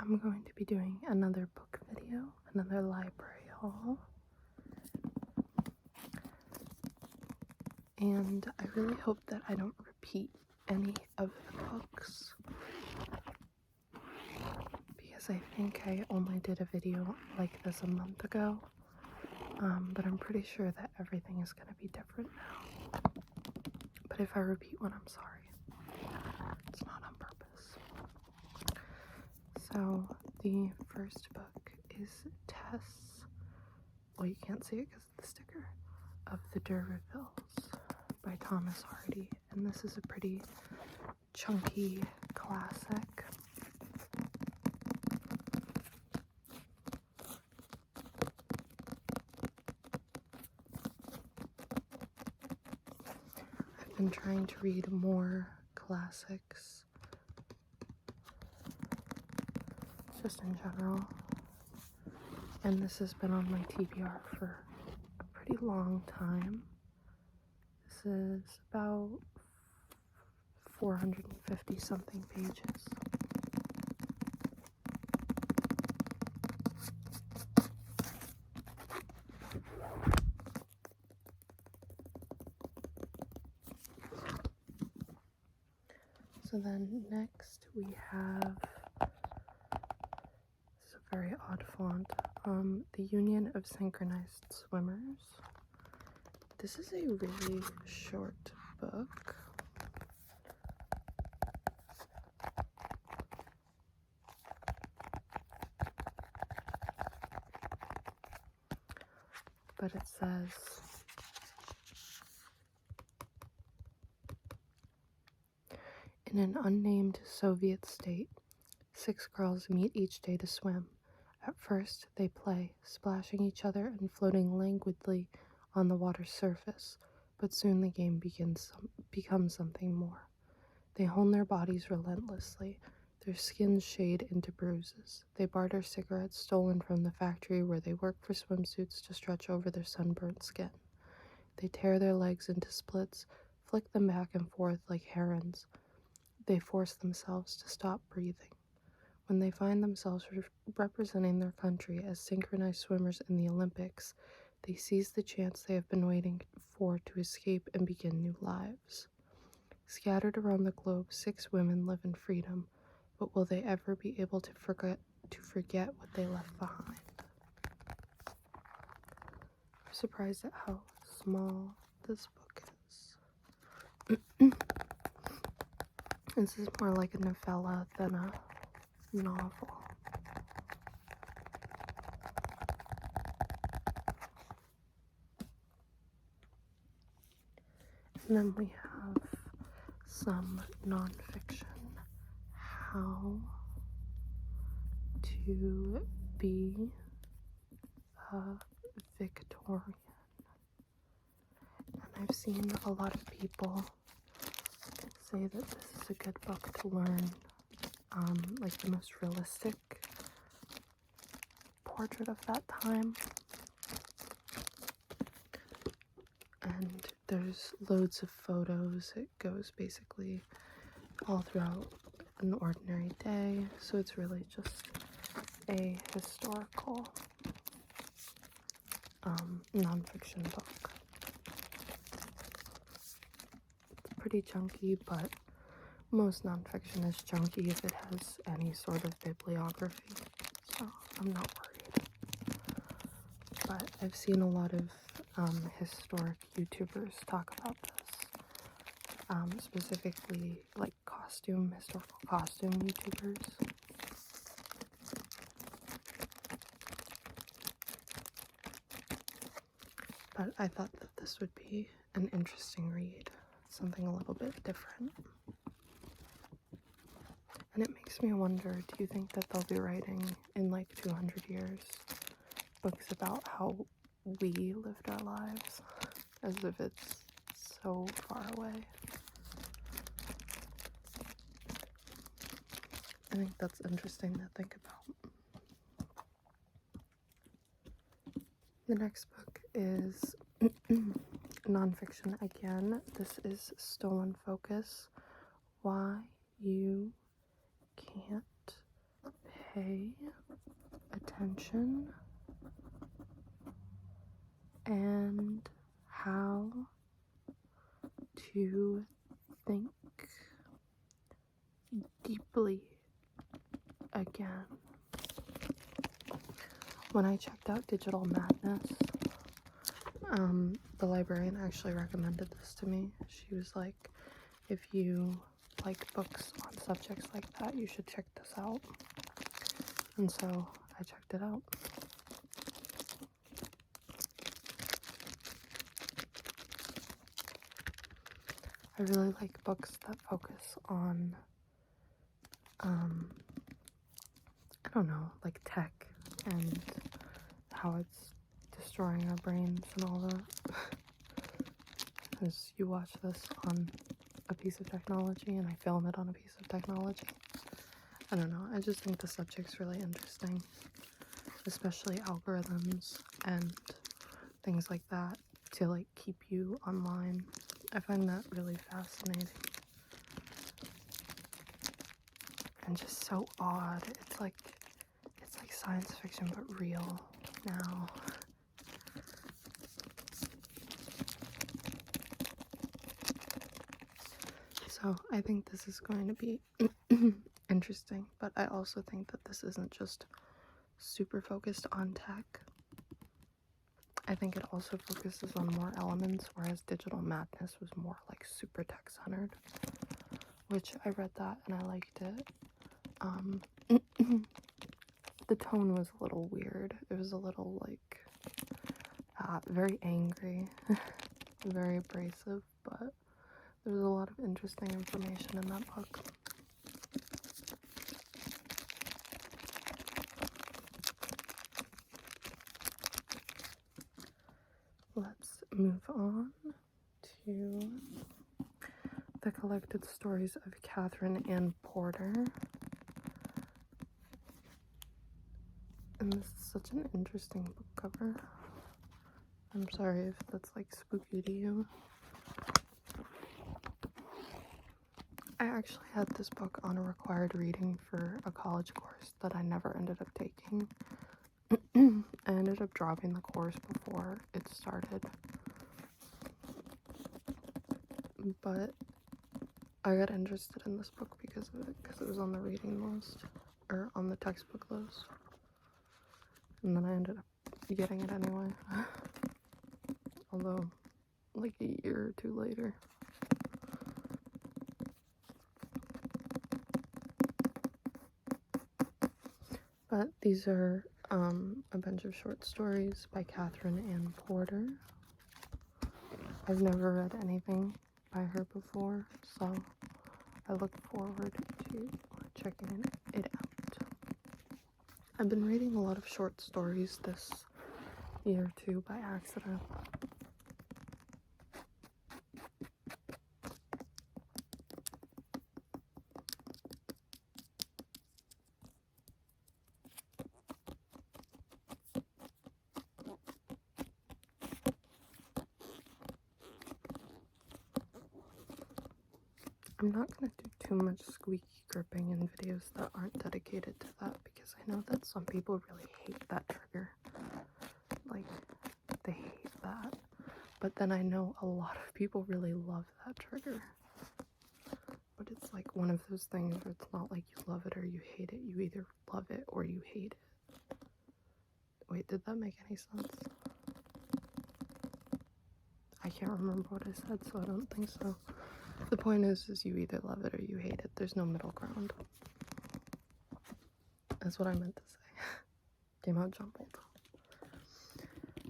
I'm going to be doing another book video, another library haul. And I really hope that I don't repeat any of the books, because I think I only did a video like this a month ago, but I'm pretty sure that everything is going to be different now. But if I repeat one, I'm sorry. It's not on purpose. So the first book is Tess. Well, you can't see it because of the sticker. Of the D'Urbervilles by Thomas Hardy, and this is a pretty chunky classic. I've been trying to read more classics, just in general, and this has been on my TBR for a pretty long time. This is about 450 something pages. So then next we have, this is a very odd font, the Union of Synchronized Swimmers. This is a really short book. But it says, in an unnamed Soviet state, 6 girls meet each day to swim. At first, they play, splashing each other and floating languidly on the water's surface, but soon the game becomes something more. They hone their bodies relentlessly, their skins shade into bruises. They barter cigarettes stolen from the factory where they work for swimsuits to stretch over their sunburnt skin. They tear their legs into splits, flick them back and forth like herons. They force themselves to stop breathing. When they find themselves representing their country as synchronized swimmers in the Olympics, they seize the chance they have been waiting for to escape and begin new lives. Scattered around the globe, 6 women live in freedom, but will they ever be able to forget what they left behind? I'm surprised at how small this book is. This is more like a novella than a novel. And then we have some nonfiction. How to be a Victorian. And I've seen a lot of people say that this is a good book to learn, like the most realistic portrait of that time. And there's loads of photos. It goes basically all throughout an ordinary day, so it's really just a historical nonfiction book. It's pretty chunky, but most nonfiction is chunky if it has any sort of bibliography, so I'm not worried. But I've seen a lot of historic YouTubers talk about this, specifically like historical costume YouTubers. But I thought that this would be an interesting read, something a little bit different. And it makes me wonder, do you think that they'll be writing in like 200 years books about how we lived our lives, as if it's so far away? I think that's interesting to think about. The next book is nonfiction again. This is Stolen Focus. Why You Can't pay attention and how to think deeply again. When I checked out Digital Madness, the librarian actually recommended this to me. She was like, if you like books on subjects like that, you should check this out. And so I checked it out. I really like books that focus on, I don't know, like tech and how it's destroying our brains and all that. As you watch this on a piece of technology and I film it on a piece of technology. I don't know, I just think the subject's really interesting, especially algorithms and things like that to like keep you online. I find that really fascinating and just so odd. It's like science fiction but real now. So I think this is going to be interesting, but I also think that this isn't just super focused on tech. I think it also focuses on more elements, whereas Digital Madness was more like super tech centered, which I read that and I liked it. The tone was a little weird. It was a little like very angry, very abrasive, but there was a lot of interesting information in that book. Let's move on to the collected stories of Katherine and Porter. And this is such an interesting book cover. I'm sorry if that's like spooky to you. I actually had this book on a required reading for a college course that I never ended up taking. I ended up dropping the course before it started. But I got interested in this book because of it, because it was on the reading list, or on the textbook list. And then I ended up getting it anyway. Although, like a year or two later. But these are a bunch of short stories by Katherine Ann Porter. I've never read anything by her before, so I look forward to checking it out. I've been reading a lot of short stories this year too by accident. I'm not going to do too much squeaky gripping in videos that aren't dedicated to that, because I know that some people really hate that trigger. Like, they hate that. But then I know a lot of people really love that trigger. But it's like one of those things where it's not like you love it or you hate it. You either love it or you hate it. Wait, did that make any sense? I can't remember what I said, so I don't think so. The point is you either love it or you hate it. There's no middle ground. That's what I meant to say. Came out jumbled.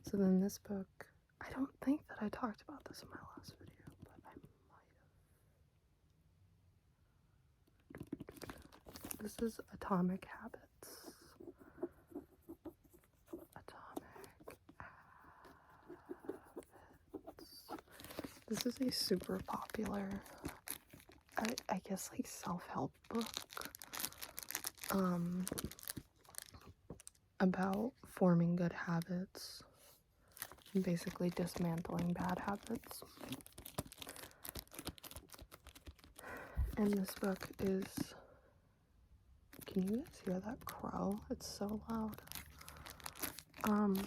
So then this book, I don't think that I talked about this in my last video, but I might have. This is Atomic Habits. Atomic Habits. This is a super popular, I guess, like self-help book about forming good habits and basically dismantling bad habits. And this book is Can you guys hear that crow? It's so loud. I'm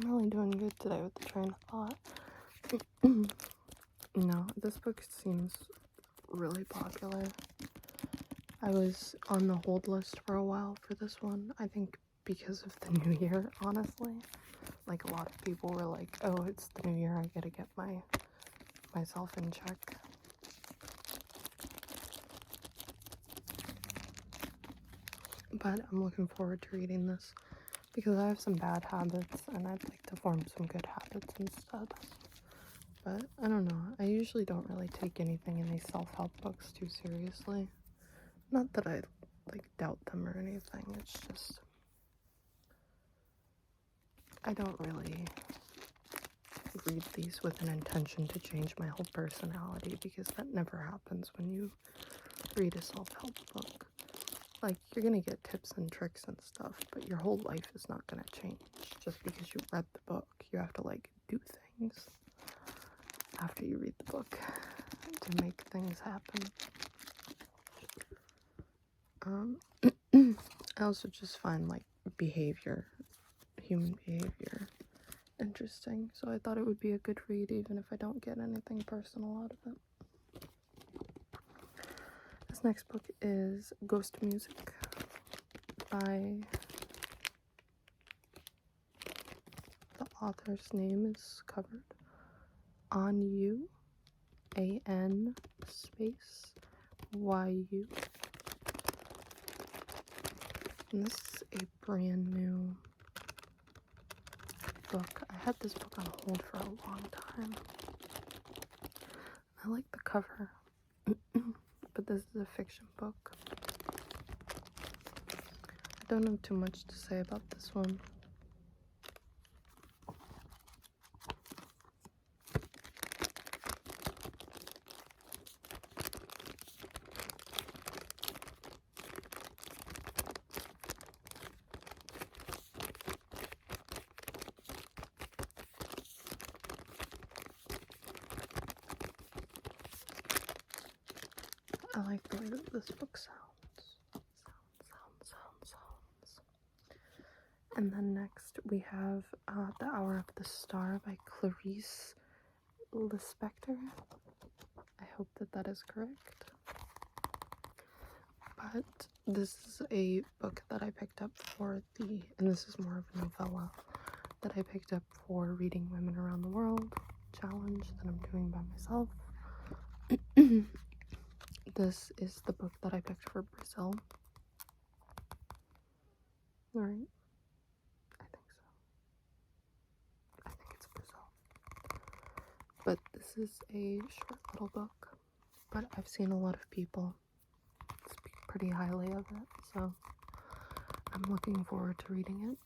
really doing good today with the train of thought. No, this book seems really popular. I was on the hold list for a while for this one. I think because of the new year, honestly. Like, a lot of people were like, oh, it's the new year, I gotta get myself in check. But I'm looking forward to reading this because I have some bad habits and I'd like to form some good habits instead. But I don't know, I usually don't really take anything in these self-help books too seriously. Not that I like doubt them or anything, it's just I don't really read these with an intention to change my whole personality, because that never happens when you read a self-help book. Like, you're gonna get tips and tricks and stuff, but your whole life is not gonna change just because you read the book. You have to, like, do things after you read the book to make things happen. I also just find, like, human behavior interesting, so I thought it would be a good read even if I don't get anything personal out of it. This next book is Ghost Music by, the author's name is covered, On You, A-N space Y-U. And this is a brand new book. I had this book on hold for a long time. I like the cover, but this is a fiction book. I don't have too much to say about this one. I like the way that this book sounds. Sounds. And then next we have The Hour of the Star by Clarice Lispector. I hope that that is correct. But this is a book that I picked up for and this is more of a novella, that I picked up for Reading Women Around the World challenge that I'm doing by myself. This is the book that I picked for Brazil. Right? I think so. I think it's Brazil. But this is a short little book. But I've seen a lot of people speak pretty highly of it, so I'm looking forward to reading it.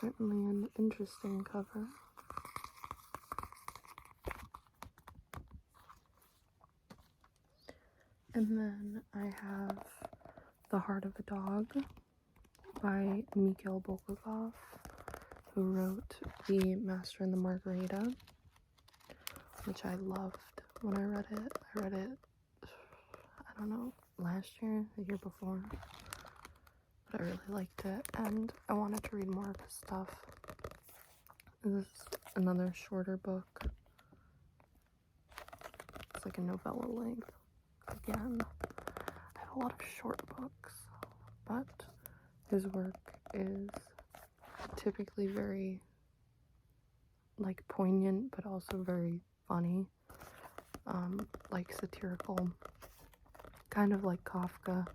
Certainly an interesting cover. And then I have The Heart of a Dog by Mikhail Bulgakov, who wrote The Master and the Margarita, which I loved when I read it. I read it, I don't know, last year, the year before, but I really liked it, and I wanted to read more of his stuff. This is another shorter book. It's like a novella length. Again, I have a lot of short books, but his work is typically very, like, poignant, but also very funny, like satirical, kind of like Kafka,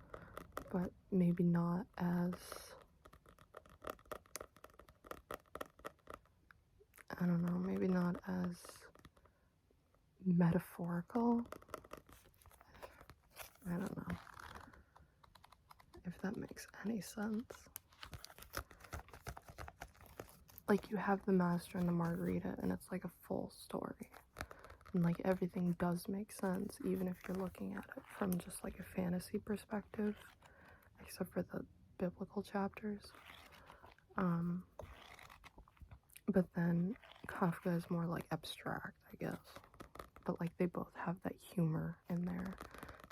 but maybe not as, I don't know, maybe not as metaphorical. I don't know if that makes any sense. like, you have the Master and the Margarita, and it's like a full story. And like everything does make sense, even if you're looking at it from just like a fantasy perspective, except for the biblical chapters. But then Kafka is more like abstract, I guess. But like they both have that humor in there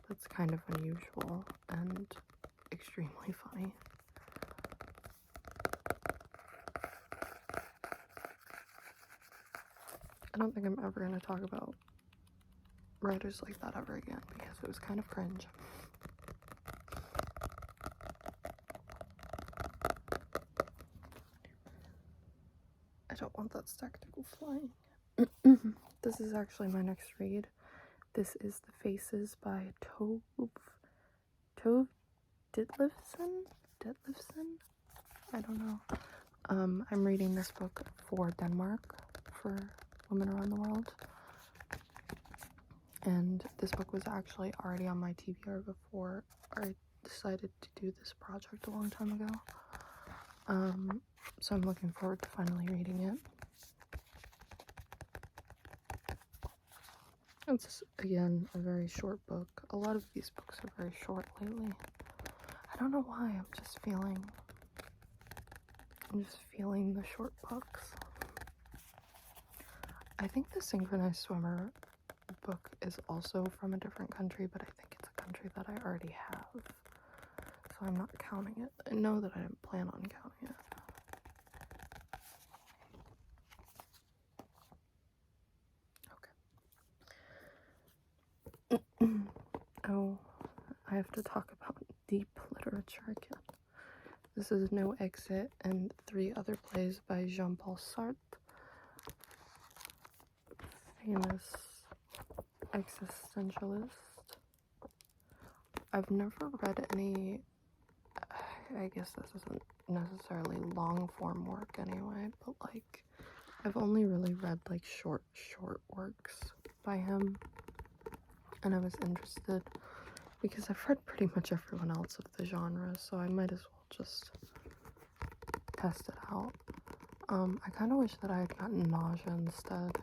that's kind of unusual and extremely funny. I don't think I'm ever going to talk about writers like that ever again because it was kind of cringe. I don't want that stack to go flying. This is actually my next read. This is The Faces by Tove Ditlevsen? I don't know. I'm reading this book for Denmark, for Women Around the World. And this book was actually already on my TBR before I decided to do this project a long time ago. So I'm looking forward to finally reading it. It's, again, a very short book. A lot of these books are very short lately. I don't know why, I'm just feeling the short books. I think the Synchronized Swimmer book is also from a different country, but I think it's a country that I already have. So I'm not counting it. I know that I didn't plan on counting it. Okay. Oh, I have to talk about deep literature again. This is No Exit and 3 Other Plays by Jean-Paul Sartre, famous existentialist. I've never read any, I guess this isn't necessarily long form work anyway, but like I've only really read like short works by him, and I was interested because I've read pretty much everyone else of the genre, so I might as well just test it out. I kind of wish that I had gotten Nausea instead,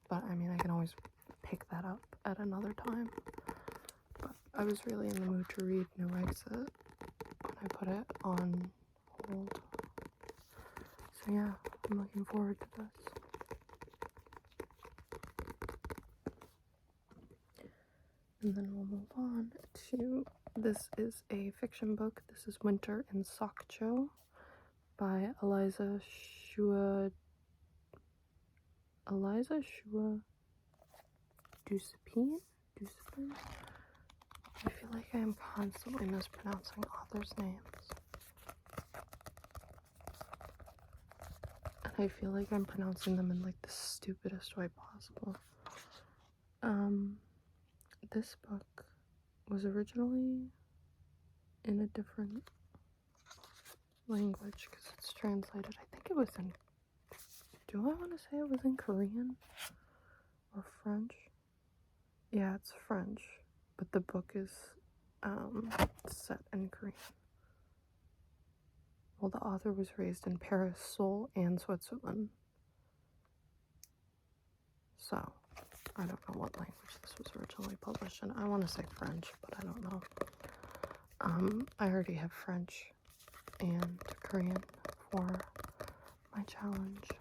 but I mean I can always pick that up at another time. But I was really in the mood to read No Exit when I put it on hold. So yeah, I'm looking forward to this. And then we'll move on to, this is a fiction book. This is Winter in Sokcho by Eliza Shua Dusepin? I feel like I am constantly mispronouncing authors' names. And I feel like I'm pronouncing them in like the stupidest way possible. This book was originally in a different language because it's translated. I think it was in, do I want to say it was in Korean or French? Yeah, it's French, but the book is set in Korean. Well, the author was raised in Paris, Seoul, and Switzerland. So, I don't know what language this was originally published in. I want to say French, but I don't know. I already have French and Korean for my challenge.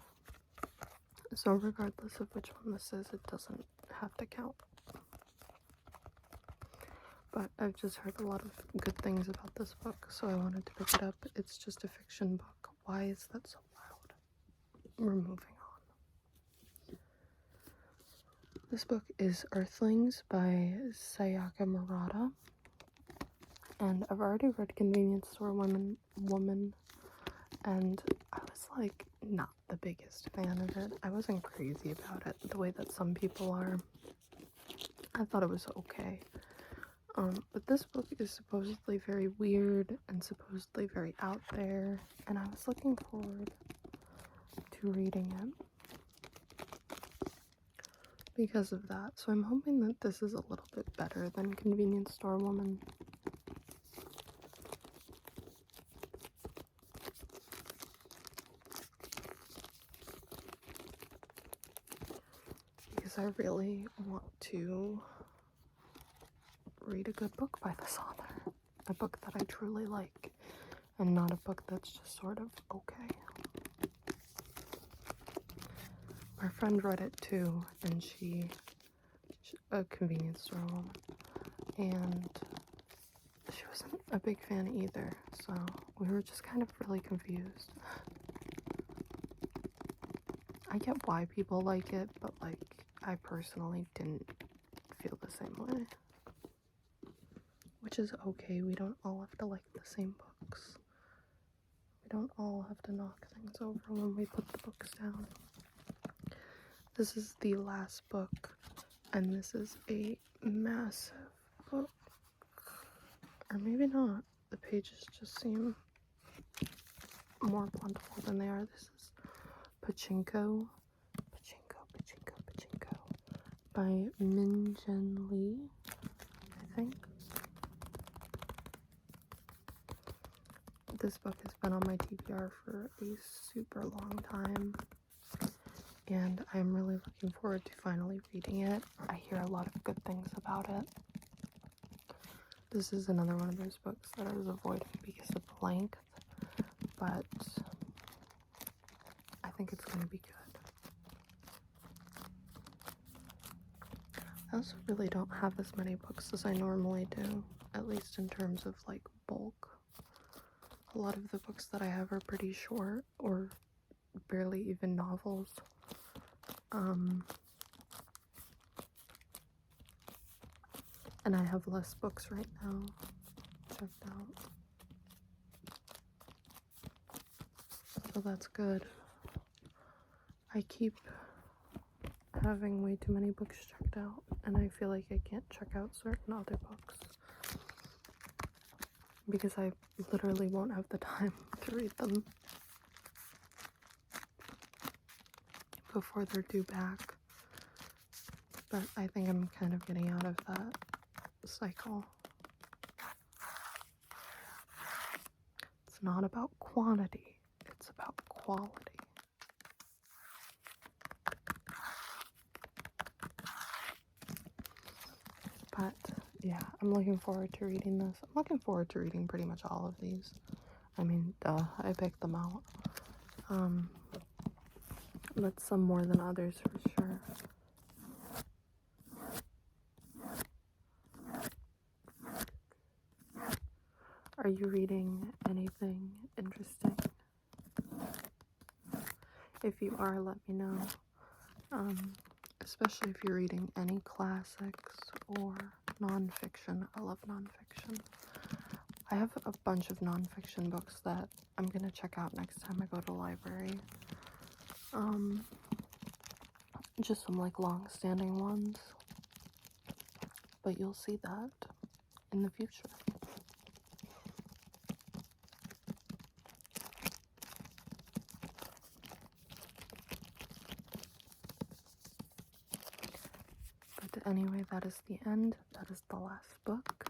So regardless of which one this is, it doesn't have to count. But I've just heard a lot of good things about this book, so I wanted to pick it up. It's just a fiction book. Why is that so loud? We're moving on. This book is Earthlings by Sayaka Murata. And I've already read Convenience Store Woman, and I was like not the biggest fan of it. I wasn't crazy about it the way that some people are. I thought it was okay. But this book is supposedly very weird and supposedly very out there, and I was looking forward to reading it because of that. So I'm hoping that this is a little bit better than Convenience Store Woman. because I really want to read a good book by this author. A book that I truly like, and not a book that's just sort of okay. My friend read it too, and she's a convenience store woman, and she wasn't a big fan either, so we were just kind of really confused. I get why people like it, but like, I personally didn't feel the same way. Which is okay, we don't all have to like the same books. We don't all have to knock things over when we put the books down. This is the last book, and this is a massive book. Or maybe not. The pages just seem more plentiful than they are. This is Pachinko by Min Jen Lee, I think. This book has been on my TBR for a super long time, and I'm really looking forward to finally reading it. I hear a lot of good things about it. This is another one of those books that I was avoiding because of the length, but I think it's going to be good. I also really don't have as many books as I normally do, at least in terms of like bulk. A lot of the books that I have are pretty short, or barely even novels. And I have less books right now checked out. So that's good. I keep having way too many books checked out, and I feel like I can't check out certain other books because I literally won't have the time to read them before they're due back. But I think I'm kind of getting out of that cycle. It's not about quantity, it's about quality. But yeah, I'm looking forward to reading this. I'm looking forward to reading pretty much all of these. I mean, duh, I picked them out. But some more than others for sure. Are you reading anything interesting? If you are, let me know. Especially if you're reading any classics or nonfiction. I love nonfiction. I have a bunch of nonfiction books that I'm gonna check out next time I go to the library. Just some like long-standing ones. But you'll see that in the future. But anyway, that is the end. That is the last book.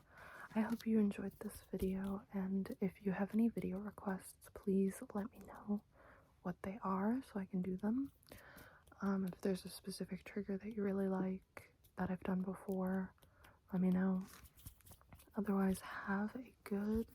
I hope you enjoyed this video, and if you have any video requests, please let me know what they are so I can do them. If there's a specific trigger that you really like that I've done before, let me know. Otherwise, have a good